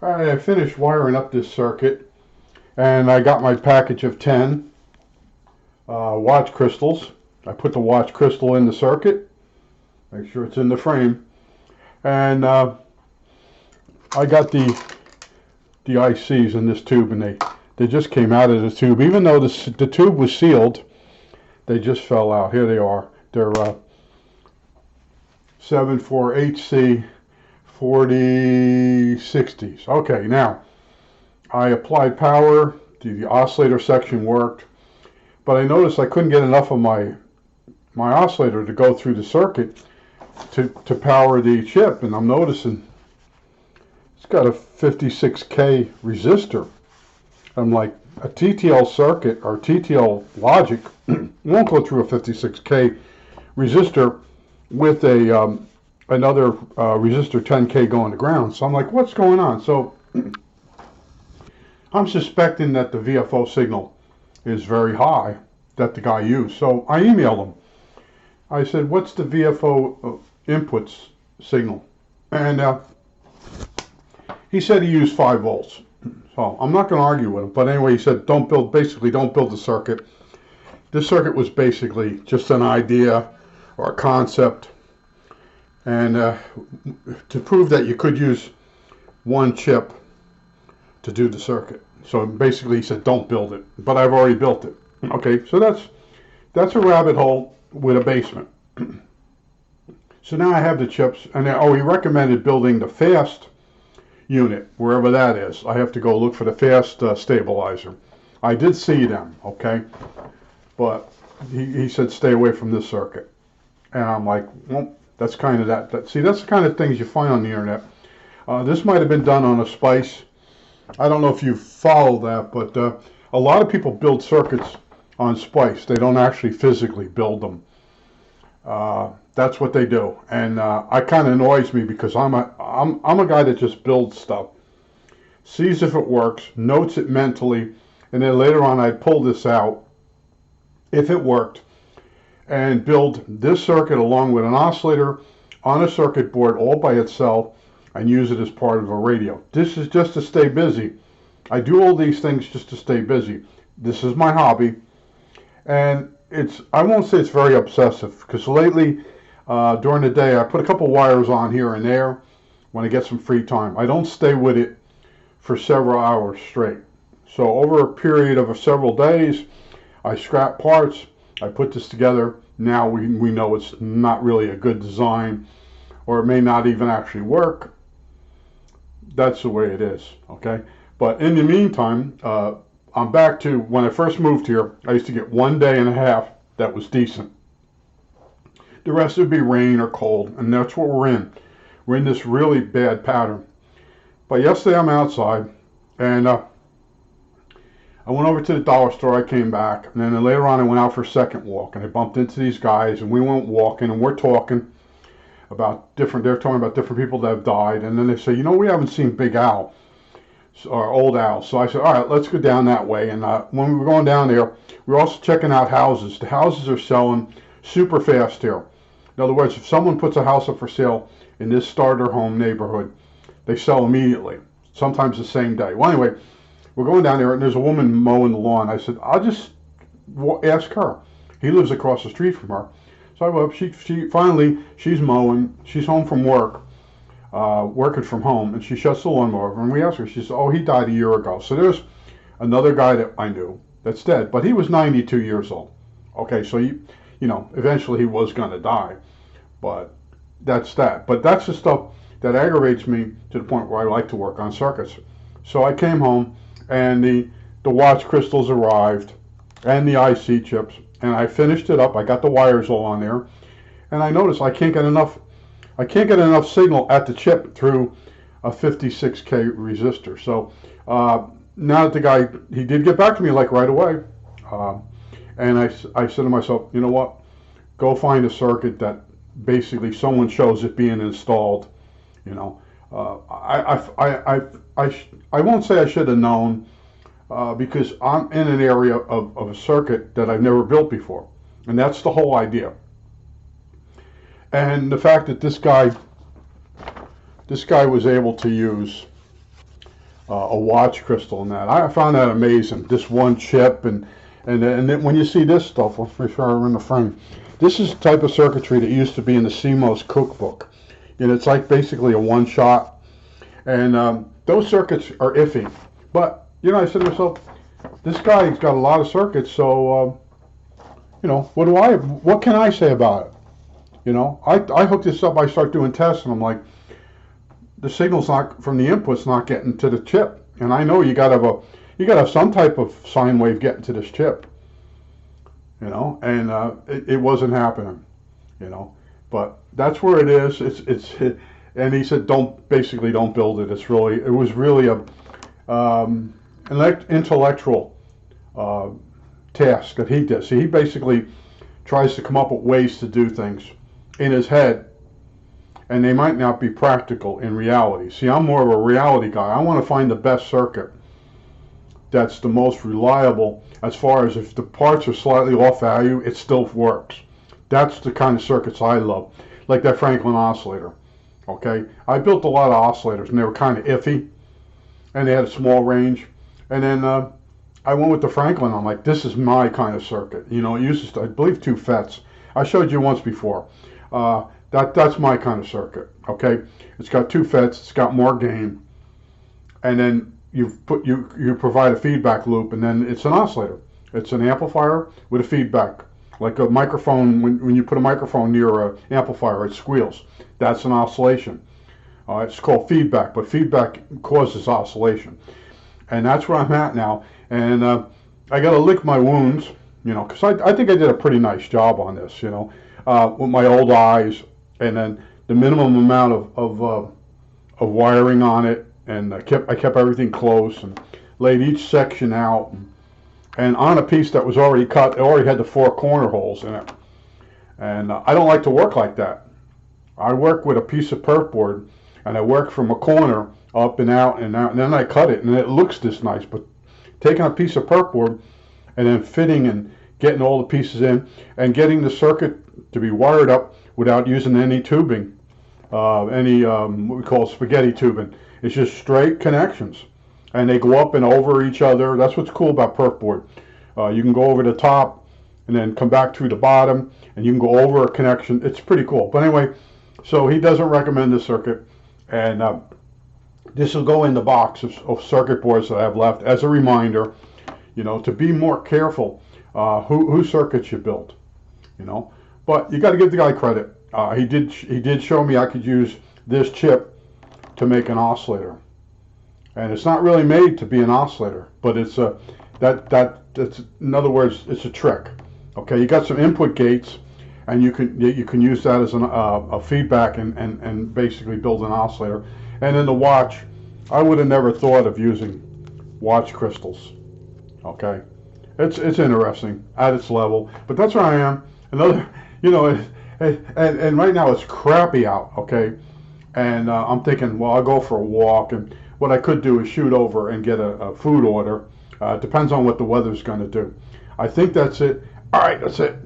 All right, I finished wiring up this circuit, and I got my package of 10 watch crystals. I put the watch crystal in the circuit, make sure it's in the frame, and I got the ICs in this tube, and they just came out of the tube. Even though the tube was sealed, they just fell out. Here they are. They're 74HC 4060s. Okay, now I applied power. The oscillator section worked, but I noticed I couldn't get enough of my oscillator to go through the circuit to power the chip, and I'm noticing it's got a 56K resistor. I'm like, a TTL circuit or TTL logic won't go through a 56K resistor with a another resistor 10K going to ground. So I'm like, what's going on? So I'm suspecting that the VFO signal is very high that the guy used. So I emailed him. I said, what's the VFO inputs signal? And he said he used 5 volts. So I'm not going to argue with him. But anyway, he said, basically don't build the circuit. This circuit was basically just an idea or a concept. And to prove that you could use one chip to do the circuit. So basically he said, don't build it. But I've already built it. Okay, so that's a rabbit hole with a basement. So now I have the chips. And he recommended building the fast unit, wherever that is. I have to go look for the fast stabilizer. I did see them, okay? But he said, stay away from this circuit. And I'm like, well, that's kind of see, that's the kind of things you find on the internet. This might have been done on a Spice. I don't know if you follow that, but a lot of people build circuits on Spice. They don't actually physically build them. That's what they do, and I kind of annoys me because I'm a guy that just builds stuff, sees if it works, notes it mentally, and then later on I pull this out if it worked, and build this circuit along with an oscillator on a circuit board all by itself and use it as part of a radio. This is just to stay busy. I do all these things just to stay busy. This is my hobby, and I won't say it's very obsessive because lately during the day I put a couple wires on here and there when I get some free time. I don't stay with it for several hours straight. So over a period of several days, I scrap parts, I put this together. Now we know it's not really a good design, or it may not even actually work. That's the way it is, okay? But in the meantime, I'm back to when I first moved here. I used to get 1 day and a half that was decent. The rest would be rain or cold, and that's what we're in. We're in this really bad pattern. But yesterday I'm outside, and I went over to the dollar store, I came back, and then later on I went out for a second walk, and I bumped into these guys, and we went walking, and we're talking about they're talking about different people that have died, and then they say, you know, we haven't seen Big Al, or Old Al. So I said, all right, let's go down that way, and when we were going down there, we were also checking out houses. The houses are selling super fast here. In other words, if someone puts a house up for sale in this starter home neighborhood, they sell immediately, sometimes the same day. Well, anyway, we're going down there, and there's a woman mowing the lawn. I said, I'll just ask her. He lives across the street from her. So I went up. She's mowing. She's home from work, working from home, and she shuts the lawnmower over. And we asked her. She said, oh, he died a year ago. So there's another guy that I knew that's dead, but he was 92 years old. Okay, so eventually he was going to die, but that's that. But that's the stuff that aggravates me to the point where I like to work on circuits. So I came home, and the watch crystals arrived, and the IC chips, and I finished it up. I got the wires all on there, and I noticed I can't get enough signal at the chip through a 56K resistor. So now that the guy, he did get back to me like right away, and I said to myself, you know what, go find a circuit that basically someone shows it being installed. I won't say I should have known because I'm in an area of a circuit that I've never built before, and that's the whole idea. And the fact that this guy was able to use a watch crystal and that. I found that amazing. This one chip and then when you see this stuff, I'll make sure I'm in the frame. This is the type of circuitry that used to be in the CMOS cookbook. And it's like basically a one-shot. And those circuits are iffy. But, you know, I said to myself, this guy's got a lot of circuits, so, you know, what can I say about it? You know, I hook this up, I start doing tests, and I'm like, the signal's not, from the input's not getting to the chip. And I know you gotta have some type of sine wave getting to this chip. You know, and it wasn't happening, you know. But that's where it is. And he said, don't build it. It was really a intellectual task that he did. See, he basically tries to come up with ways to do things in his head, and they might not be practical in reality. See, I'm more of a reality guy. I want to find the best circuit that's the most reliable, as far as if the parts are slightly off value, it still works. That's the kind of circuits I love, like that Franklin oscillator. Okay, I built a lot of oscillators, and they were kind of iffy, and they had a small range. And then I went with the Franklin. I'm like, this is my kind of circuit. You know, it uses, I believe, 2 FETs. I showed you once before. That's my kind of circuit. Okay, it's got 2 FETs. It's got more gain, and then you provide a feedback loop, and then it's an oscillator. It's an amplifier with a feedback, like a microphone. When you put a microphone near an amplifier, it squeals. That's an oscillation. It's called feedback, but feedback causes oscillation, and that's where I'm at now. And I got to lick my wounds, you know, because I think I did a pretty nice job on this, you know, with my old eyes, and then the minimum amount of wiring on it. And I kept everything close and laid each section out. And on a piece that was already cut, it already had the 4 corner holes in it. And I don't like to work like that. I work with a piece of perf board, and I work from a corner up and out and out, and then I cut it, and it looks this nice. But taking a piece of perf board and then fitting and getting all the pieces in and getting the circuit to be wired up without using any tubing, what we call spaghetti tubing. It's just straight connections, and they go up and over each other. That's what's cool about perf board. You can go over the top and then come back through the bottom, and you can go over a connection. It's pretty cool. But anyway, so he doesn't recommend this circuit, and this will go in the box of circuit boards that I have left as a reminder, you know, to be more careful whose circuits you build, you know. But you got to give the guy credit. He did show me I could use this chip to make an oscillator, and it's not really made to be an oscillator, but it's that's in other words, it's a trick. Okay, you got some input gates, and you can use that as a feedback and basically build an oscillator. And then the watch, I would have never thought of using watch crystals. Okay, it's interesting at its level, but that's where I am. Another, you know, and right now it's crappy out. Okay. And I'm thinking, well, I'll go for a walk, and what I could do is shoot over and get a food order. Depends on what the weather's going to do. I think that's it. All right, that's it.